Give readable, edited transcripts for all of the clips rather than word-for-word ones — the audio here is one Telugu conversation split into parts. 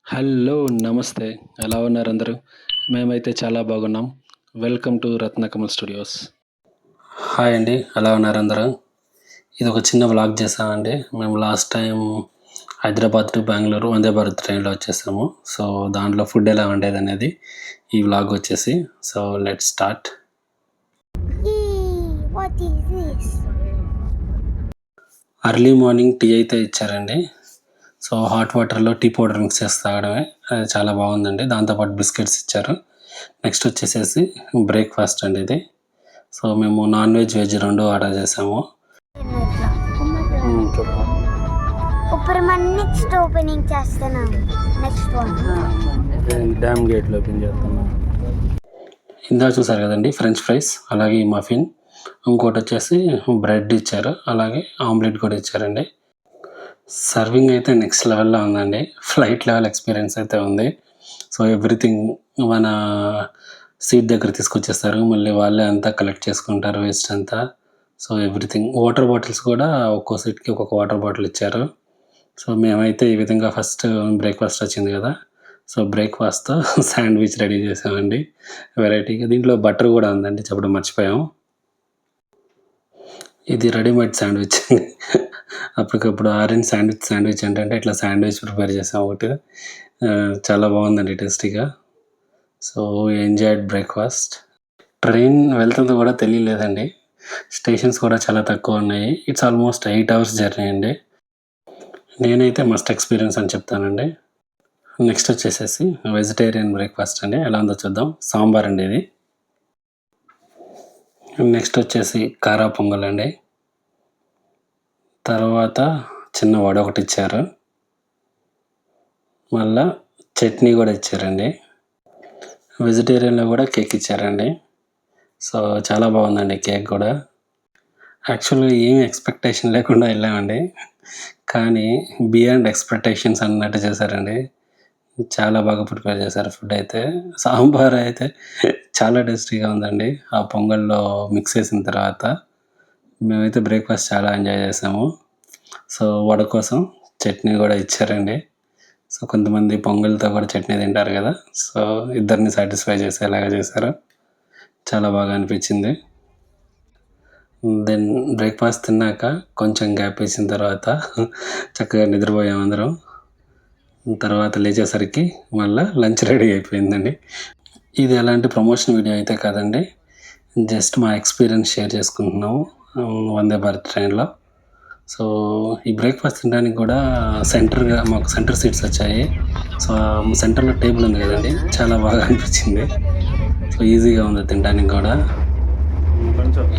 హలో! నమస్తే. ఎలా ఉన్నారు అందరూ? మేమైతే చాలా బాగున్నాం. Welcome to Ratnakamal studios. Hi అండి. ఎలా ఉన్నారు అందరూ? ఇదొక చిన్న వ్లాగ్ చేశామండి. మేము last time Hyderabad to Bengaluru Vande Bharat ట్రైన్‌లో వచ్చేసాము. సో, దాంట్లో ఫుడ్ ఎలా ఉండేదనేది ఈ వ్లాగ్ వచ్చేసి. So, let's start. What is this? Early morning tea అయితే ఇచ్చారండి. సో, హాట్ వాటర్‌లో టీ పౌడర్ మిక్స్ చేసి తాగడమే. అది చాలా బాగుందండి. దాంతోపాటు బిస్కెట్స్ ఇచ్చారు. నెక్స్ట్ వచ్చేసేసి బ్రేక్‌ఫాస్ట్ అండి ఇది. సో, మేము నాన్ వెజ్, వెజ్ 2 ఆర్డర్ చేసాము. ఇప్పుడు మనం నెక్స్ట్ ఓపెనింగ్ చేస్తున్నాం. నెక్స్ట్ వన్ డ్యామ్ గేట్లు ఓపెన్ చేస్తున్నాం. ఇందాక చూసారు కదండి ఫ్రెంచ్ ఫ్రైస్, అలాగే ఈ మఫిన్, ఇంకోటి వచ్చేసి బ్రెడ్ ఇచ్చారు, అలాగే ఆమ్లెట్ కూడా ఇచ్చారండి. సర్వింగ్ అయితే నెక్స్ట్ లెవెల్లో ఉందండి. ఫ్లైట్ లెవెల్ ఎక్స్పీరియన్స్ అయితే ఉంది. సో, ఎవ్రీథింగ్ మన సీట్ దగ్గర తీసుకొచ్చేస్తారు. మళ్ళీ వాళ్ళే అంతా కలెక్ట్ చేసుకుంటారు వేస్ట్ అంతా. So, everything. వాటర్ బాటిల్స్ కూడా ఒక్కో సీట్‌కి ఒక్కొక్క వాటర్ బాటిల్ ఇచ్చారు. సో, మేమైతే ఈ విధంగా ఫస్ట్ బ్రేక్‌ఫాస్ట్ వచ్చింది కదా! సో, బ్రేక్‌ఫాస్ట్‌తో శాండ్విచ్ రెడీ చేసామండి. వెరైటీగా. దీంట్లో బటర్ కూడా ఉందండి, చెప్పడం మర్చిపోయాం. ఇది రెడీమేడ్ శాండ్విచ్. అప్పటికప్పుడు ఆరెంజ్ శాండ్విచ్ ఏంటంటే ఇట్లా శాండ్విచ్ ప్రిపేర్ చేసాం ఒకటి. చాలా బాగుందండి టేస్టీగా. So, enjoyed breakfast. ట్రైన్ వెళ్తుంది కూడా తెలియలేదండి. స్టేషన్స్ కూడా చాలా తక్కువ ఉన్నాయి. ఇట్స్ ఆల్మోస్ట్ 8 అవర్స్ జర్నీ అండి. నేనైతే మస్ట్ ఎక్స్పీరియన్స్ అని చెప్తానండి. నెక్స్ట్ వచ్చేసేసి వెజిటేరియన్ బ్రేక్‌ఫాస్ట్ అండి. ఎలా ఉందో చూద్దాం. సాంబార్ అండి ఇది. నెక్స్ట్ వచ్చేసి కారా పొంగల్ అండి. తర్వాత చిన్న వడ ఒకటి ఇచ్చారు. మళ్ళా చట్నీ కూడా ఇచ్చారండి. వెజిటేరియన్‌లో కూడా కేక్ ఇచ్చారండి. సో, చాలా బాగుందండి కేక్ కూడా. యాక్చువల్‌గా ఏమి ఎక్స్‌పెక్టేషన్ లేకుండా వెళ్ళామండి. కానీ బియాండ్ ఎక్స్‌పెక్టేషన్స్ అన్నట్టు చేశారండి. చాలా బాగా ప్రిపేర్ చేశారు ఫుడ్ అయితే. సాంబార్ అయితే చాలా టేస్టీగా ఉందండి. ఆ పొంగల్‌లో మిక్స్ చేసిన తర్వాత. మేమైతే బ్రేక్‌ఫాస్ట్ చాలా ఎంజాయ్ చేసాము. సో, వడ కోసం చట్నీ కూడా ఇచ్చారండి. సో, కొంతమంది పొంగల్‌తో కూడా చట్నీ తింటారు కదా! సో, ఇద్దరిని సాటిస్ఫై చేసేలాగా చేశారు. చాలా బాగా అనిపించింది. దెన్ బ్రేక్‌ఫాస్ట్ తిన్నాక కొంచెం గ్యాప్ ఇచ్చిన తర్వాత చక్కగా నిద్రపోయాం అందరం. తర్వాత లేచేసరికి మళ్ళా లంచ్ రెడీ అయిపోయిందండి. ఇది ఎలాంటి ప్రమోషన్ వీడియో అయితే కాదండి. జస్ట్ మా ఎక్స్పీరియన్స్ షేర్ చేసుకుంటున్నాము వందే భారత్ ట్రైన్‌లో. సో, ఈ బ్రేక్‌ఫాస్ట్ తినడానికి కూడా మాకు సెంటర్ సీట్స్ వచ్చాయి. సో, సెంటర్‌లో టేబుల్ ఉంది కదండీ! చాలా బాగా అనిపించింది. సో, ఈజీగా ఉంది తినడానికి కూడా.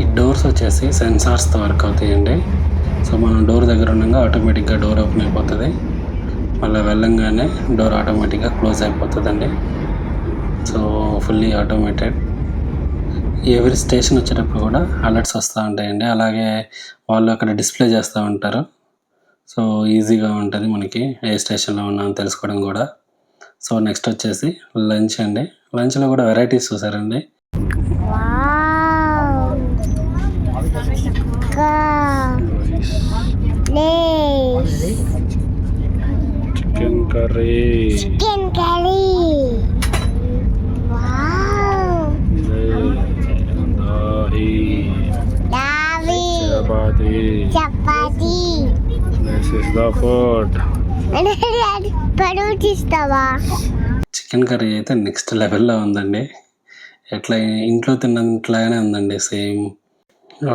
ఈ డోర్స్ వచ్చేసి సెన్సార్స్‌తో వర్క్ అవుతాయండి. సో, మనం డోర్ దగ్గర ఉండంగా ఆటోమేటిక్‌గా డోర్ ఓపెన్ అయిపోతది. మళ్ళీ వెళ్ళంగానే డోర్ ఆటోమేటిక్‌గా క్లోజ్ అయిపోతుందండి. So, fully automated. Every station వచ్చేటప్పుడు కూడా అలర్ట్స్ వస్తూ ఉంటాయండి. అలాగే వాళ్ళు అక్కడ డిస్ప్లే చేస్తూ ఉంటారు. సో, ఈజీగా ఉంటుంది మనకి ఏ స్టేషన్‌లో ఉన్నామో తెలుసుకోవడం కూడా. సో, నెక్స్ట్ వచ్చేసి లంచ్ అండి. లంచ్‌లో కూడా వెరైటీస్ చూసారండి. వావ్! లేస్ chicken curry. Chicken curry. Wow! దావి chapati. This is the food. పరువు తీస్తావా? చికెన్ కర్రీ అయితే నెక్స్ట్ లెవెల్‌లో ఉందండి. ఎట్లా ఇంట్లో తిన్నట్లాగానే ఉందండి సేమ్.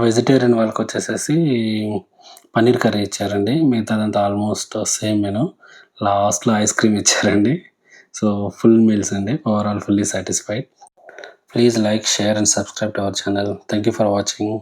వెజిటేరియన్ వాళ్ళకి వచ్చేసేసి పన్నీర్ కర్రీ ఇచ్చారండి. మిగతాదంతా ఆల్మోస్ట్ సేమ్ మెను. లాస్ట్‌లో ఐస్ క్రీమ్ ఇచ్చారండి. సో, ఫుల్ మీల్స్ అండి. Overall fully satisfied. Please like, share and subscribe to our channel. Thank you for watching.